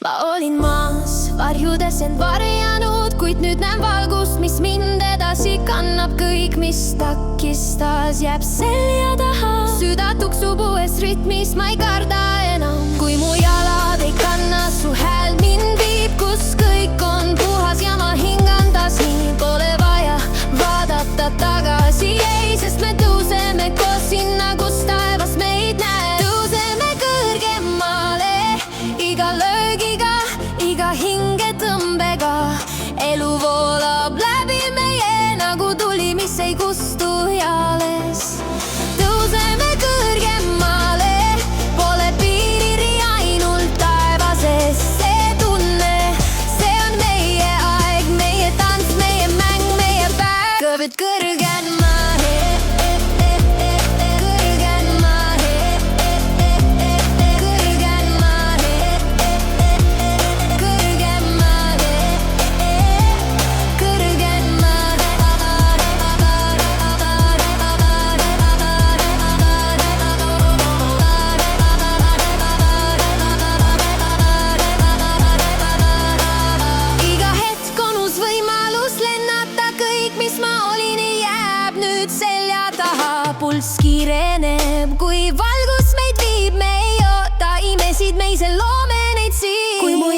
ma olin maas, varjudes end varjanud, kuid nüüd näen valgust, mis mind edasi kannab. Kõik, mis takistas, jääb selja taha. Süda tuksub uues rütmis, ma ei karda enam. Kui mu jalad ei kanna, su hääl mind viib, kus kõik on puhas ja ma hingan taas nii. Pole vaja vaadata tagasi, ei, sest me tõuseme koos sinna, kus taevas meid näeb. Tõuseme kõrgemale iga löögiga, iga hingetõmbega. Elu voolab läbi meie nagu tuli, mis ei kustu jales. Tõuseme kõrgemale, pole piiri ainult taevases. See tunne, see on meie aeg, meie tants, meie mäng, meie päev. Kõrved kõrgemale, kõrgemale, kõrgemale, kõrgemale, iga hetk on uus võimalus lennata, kõik, mis ma olin, jääb nüüd selja taha. Pulss kiireneb, kui valgus meid viib, me ei oota imesid, me ise loome neid siin. Kui mu